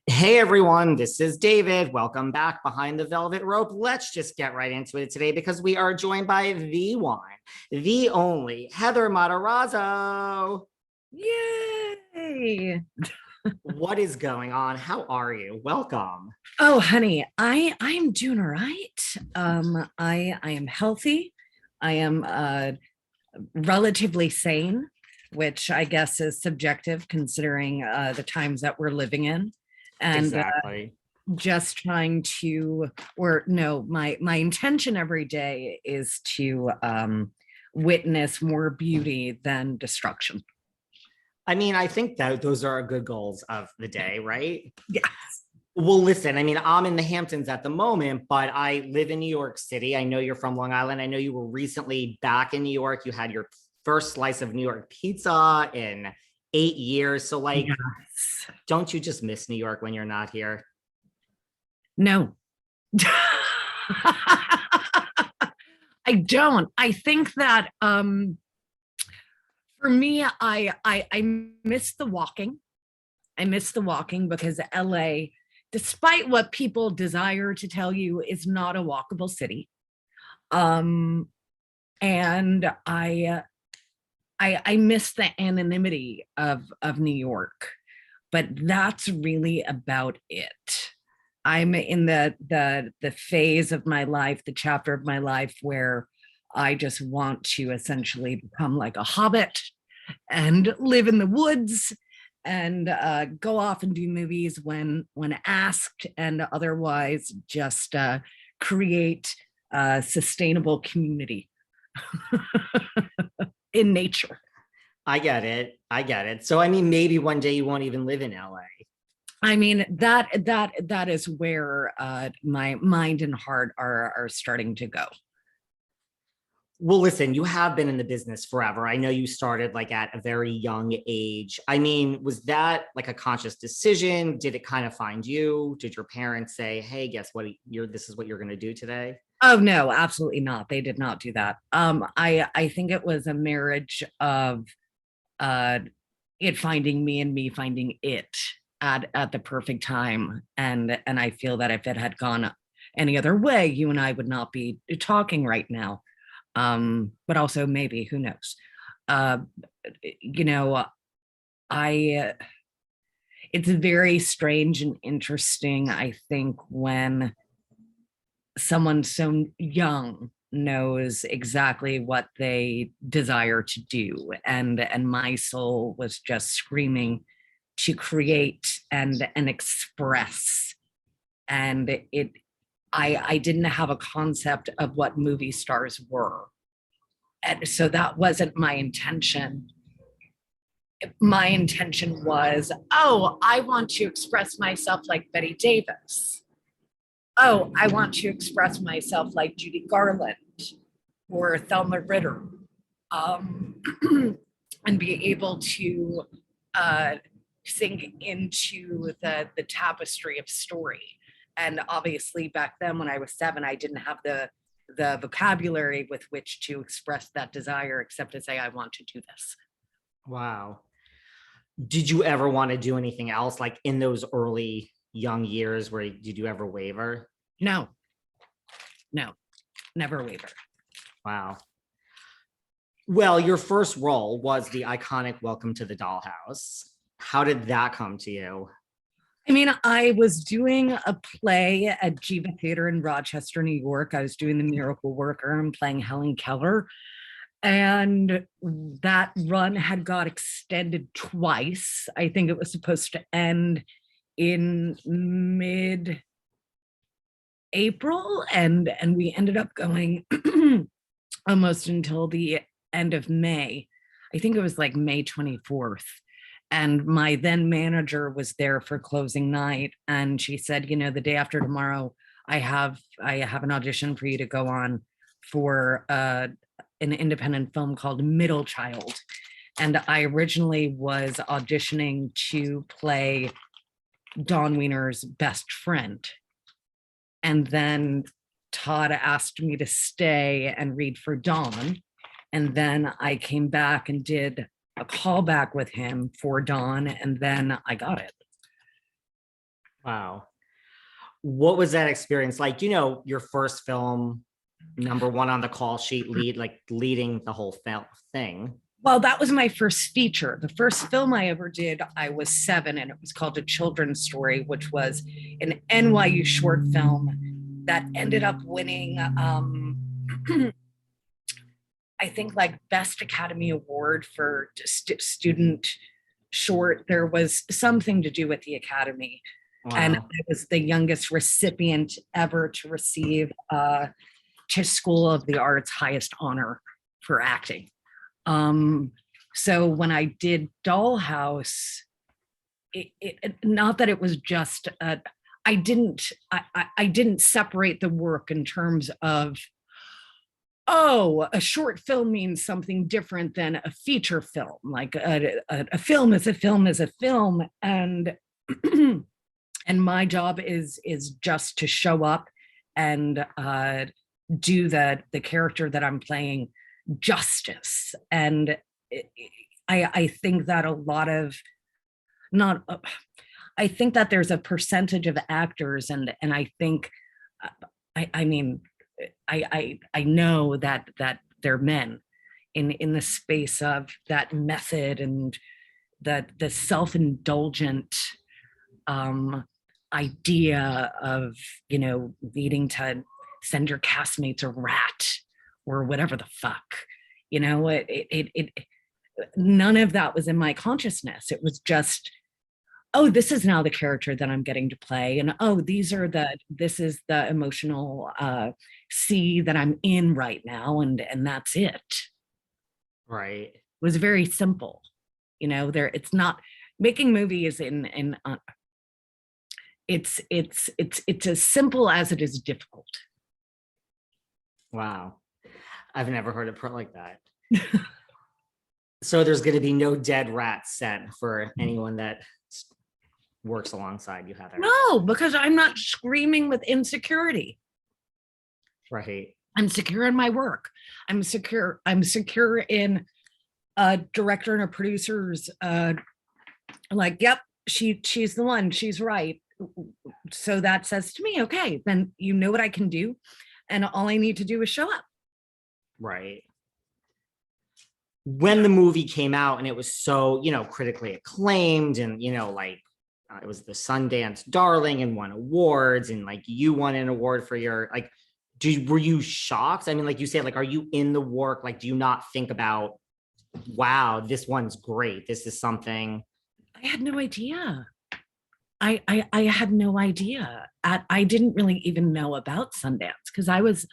Hey everyone, this is David. Welcome back behind the velvet rope. Let's just get right into it today because we are joined by the one, the only Heather Matarazzo. Yay! What is going on? How are you? Welcome. Oh, honey, I'm doing all right. I am healthy. I am relatively sane, which I guess is subjective considering the times that we're living in, and Exactly. just trying to, or no, my intention every day is to witness more beauty than destruction. I mean, I think that those are good goals of the day, right? Yeah. Well, listen, I mean, I'm in the Hamptons at the moment, but I live in New York City. I know you're from Long Island. I know you were recently back in New York. You had your first slice of New York pizza in 8 years. So, like, Yes. don't you just miss New York when you're not here? No. I don't. I think that for me, I miss the walking. I miss the walking because LA, despite what people desire to tell you, is not a walkable city. Um, and I miss the anonymity of New York, but that's really about it. I'm in the phase of my life, the chapter of my life where I just want to essentially become like a hobbit and live in the woods and go off and do movies when asked, and otherwise just create a sustainable community in nature. I get it. I get it. So, I mean, maybe one day you won't even live in LA. I mean, that is where my mind and heart are starting to go. Well, listen, you have been in the business forever. I know you started like at a very young age. I mean, was that like a conscious decision? Did it kind of find you? Did your parents say, "Hey, guess what? This is what you're going to do today"? Oh no, absolutely not. They did not do that. I think it was a marriage of uh, it finding me and me finding it at the perfect time. And I feel that if it had gone any other way, you and I would not be talking right now. But also maybe, who knows? Uh, you know, I it's very strange and interesting, I think, when someone so young knows exactly what they desire to do, and my soul was just screaming to create and express, and it I didn't have a concept of what movie stars were, and so that wasn't my intention. My intention was, oh, I want to express myself like Betty Davis. Oh, I want to express myself like Judy Garland or Thelma Ritter, um, and be able to uh, sink into the tapestry of story. And obviously, back then when I was 7, I didn't have the vocabulary with which to express that desire, except to say, I want to do this. Wow. Did you ever want to do anything else like in those early young years where did you ever waver? No, no, never waver. Wow. Well, your first role was the iconic Welcome to the Dollhouse. How did that come to you? I mean, I was doing a play at Jiva Theater in Rochester, New York. I was doing The Miracle Worker and playing Helen Keller. And that run had got extended twice. I think it was supposed to end in mid April, and we ended up going almost until the end of May. I think it was like May 24th. And my then manager was there for closing night, and she said, the day after tomorrow, I have an audition for you to go on for an independent film called Middle Child. And I originally was auditioning to play Dawn Wiener's best friend. And then Todd asked me to stay and read for Dawn. And then I came back and did a callback with him for Dawn, and then I got it. Wow. What was that experience like? Your first film, number one on the call sheet, leading the whole thing. Well, that was my first feature. The first film I ever did, I was 7, and it was called A Children's Story, which was an NYU short film that ended up winning, I think, like Best Academy Award for student short. There was something to do with the Academy. And Wow. I was the youngest recipient ever to receive to School of the Arts highest honor for acting. So when I did Dollhouse, not that it was just I didn't separate the work in terms of, oh, a short film means something different than a feature film. Like a film is a film is a film, and and my job is just to show up and do the character that I'm playing justice. And I think that a lot of not I think that there's a percentage of actors, and I think I mean I know that they're men in the space of that method and the self-indulgent idea of, needing to send your castmates a rat or whatever the fuck. None of that was in my consciousness. It was just, oh, this is now the character that I'm getting to play, and oh, this is the emotional sea that I'm in right now, and that's it. It Right. was very simple. It's not making movies in it's as simple as it is difficult. Wow. I've never heard it put like that. So there's going to be no dead rat set for anyone that works alongside you, Heather. No, because I'm not screaming with insecurity. Right. I'm secure in my work. I'm secure in a director and a producer's like, yep, she's the one, she's right. So that says to me, okay, then you know what I can do, and all I need to do is show up. Right. When the movie came out and it was so, critically acclaimed, and, it was the Sundance darling and won awards, and like you won an award for your, like, were you shocked? I mean, like you said, like, are you in the work? Like, do you not think about, wow, this one's great, this is something? I had no idea. I had no idea. I didn't really even know about Sundance because I was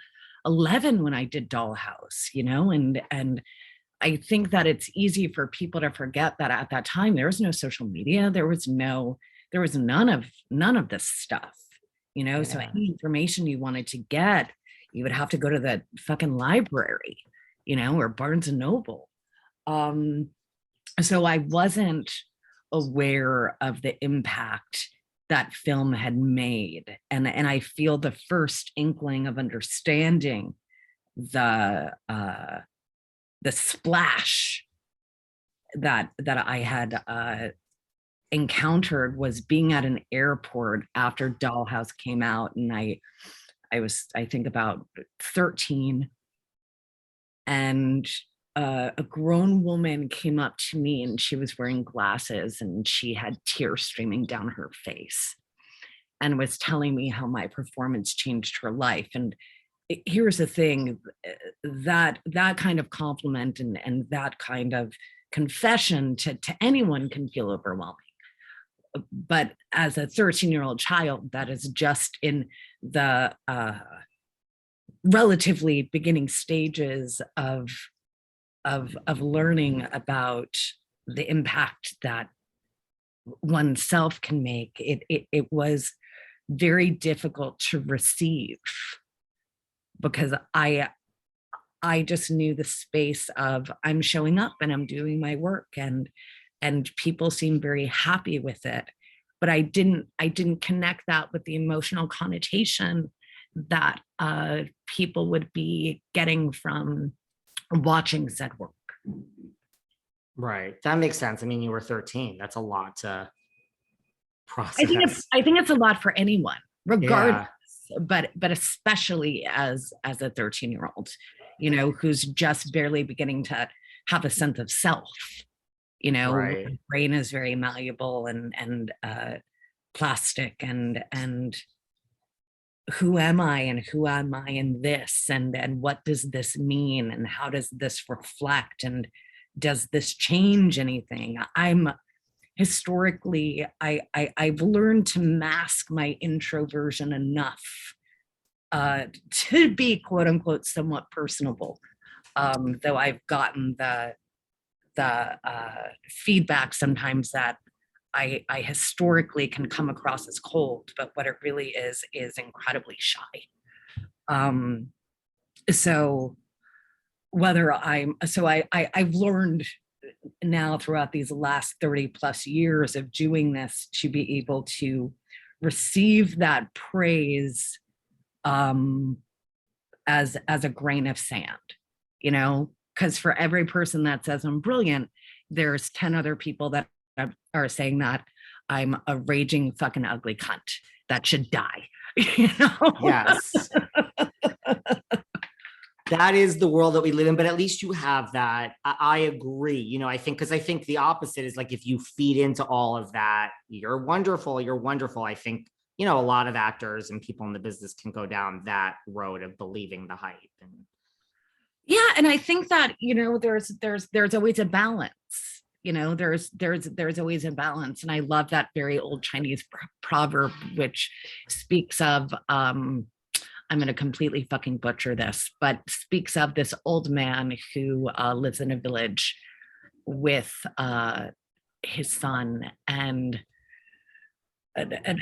11 when I did Dollhouse, and I think that it's easy for people to forget that at that time there was no social media, there was none of this stuff, Yeah. So any information you wanted to get, you would have to go to the fucking library, or Barnes and Noble. So I wasn't aware of the impact that film had made, and I feel the first inkling of understanding the splash that I had encountered was being at an airport after Dollhouse came out, and I think about 13, and a grown woman came up to me, and she was wearing glasses, and she had tears streaming down her face, and was telling me how my performance changed her life. And here's the thing, that kind of compliment and that kind of confession to anyone can feel overwhelming. But as a 13-year-old child that is just in the relatively beginning stages of learning about the impact that oneself can make, it was very difficult to receive, because I just knew the space of, I'm showing up and I'm doing my work, and people seem very happy with it, but I didn't connect that with the emotional connotation that people would be getting from watching said work. Right. That makes sense. I mean, you were 13. That's a lot to process. I think it's a lot for anyone, regardless, Yeah, but especially as a 13-year-old, who's just barely beginning to have a sense of self. right. The brain is very malleable and plastic, and who am I, and who am I in this, and what does this mean, and how does this reflect, and does this change anything? I'm historically, I've learned to mask my introversion enough to be quote unquote somewhat personable. Though I've gotten the feedback sometimes that I historically can come across as cold, but what it really is incredibly shy. Um, so whether I've learned now throughout these last 30 plus years of doing this to be able to receive that praise as a grain of sand, because for every person that says I'm brilliant, there's 10 other people that are saying that I'm a raging fucking ugly cunt that should die. Yes. That is the world that we live in, but at least you have that. I agree. I think, because I think the opposite is like, if you feed into all of that, you're wonderful. You're wonderful. I think, a lot of actors and people in the business can go down that road of believing the hype. And Yeah, and I think that there's always a balance. There's always a balance, and I love that very old Chinese proverb, which speaks of I'm going to completely fucking butcher this, but speaks of this old man who lives in a village with his son. And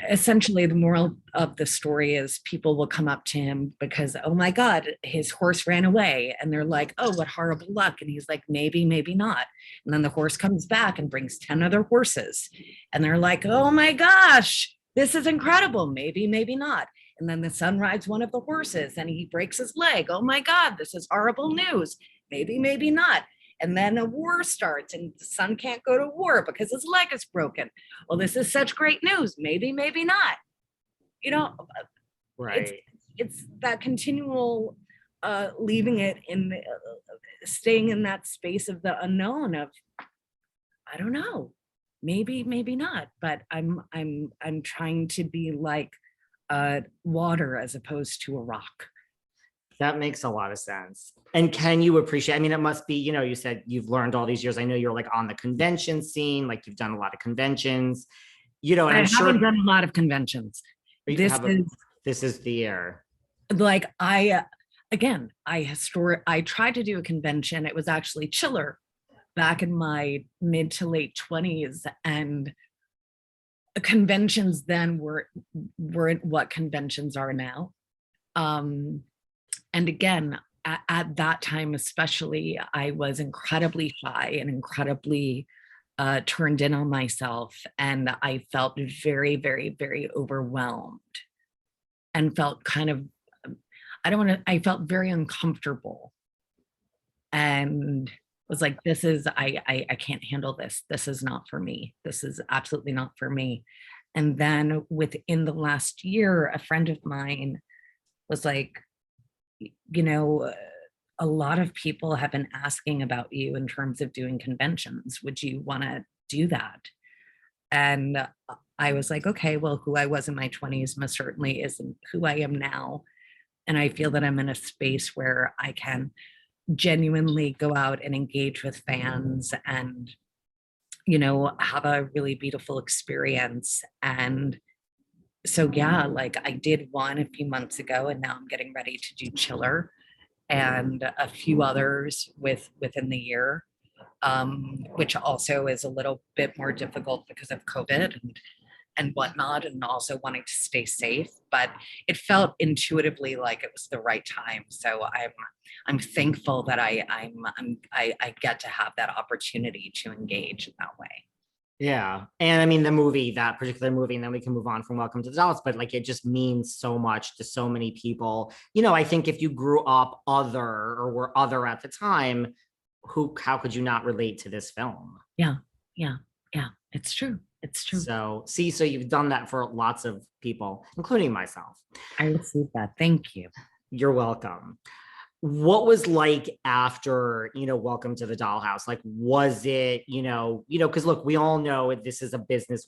essentially the moral of the story is people will come up to him because, oh my God, his horse ran away. And they're like, oh, what horrible luck. And he's like, maybe, maybe not. And then the horse comes back and brings 10 other horses. And they're like, oh my gosh, this is incredible. Maybe, maybe not. And then the son rides one of the horses and he breaks his leg. Oh my God, this is horrible news. Maybe, maybe not. And then a war starts and the son can't go to war because his leg is broken. Well, this is such great news. Maybe, maybe not. It's right. it's that continual leaving it in staying in that space of the unknown of, I don't know, maybe, maybe not. But I'm trying to be like water as opposed to a rock. That makes a lot of sense. And can you appreciate, I mean, it must be, you said you've learned all these years. I know you're like on the convention scene, like you've done a lot of conventions, and I I'm haven't sure done a lot of conventions. you This have is this is the year. like I tried to do a convention. It was actually chiller back in my mid to late 20s, and conventions then weren't what conventions are now. And again, at that time especially, I was incredibly shy and incredibly turned in on myself, and I felt very, very, very overwhelmed and felt kind of, I felt very uncomfortable and was like, I can't handle this. This is not for me. This is absolutely not for me. And then within the last year, a friend of mine was like, a lot of people have been asking about you in terms of doing conventions. Would you want to do that? And I was like, okay, well, who I was in my 20s most certainly isn't who I am now. And I feel that I'm in a space where I can genuinely go out and engage with fans and, have a really beautiful experience. And so, yeah, like I did one a few months ago, and now I'm getting ready to do Chiller and a few others within the year, which also is a little bit more difficult because of COVID and whatnot, and also wanting to stay safe. But it felt intuitively like it was the right time. So I'm thankful that I get to have that opportunity to engage in that way. Yeah. And I mean, that particular movie, and then we can move on from Welcome to the Dallas, but like it just means so much to so many people. I think if you grew up other or were other at the time, how could you not relate to this film? Yeah, yeah, yeah. It's true. It's true. So see, so you've done that for lots of people, including myself. I received that. Thank you. You're welcome. What was like after, Welcome to the Dollhouse? Like, was it, because look, we all know this is a business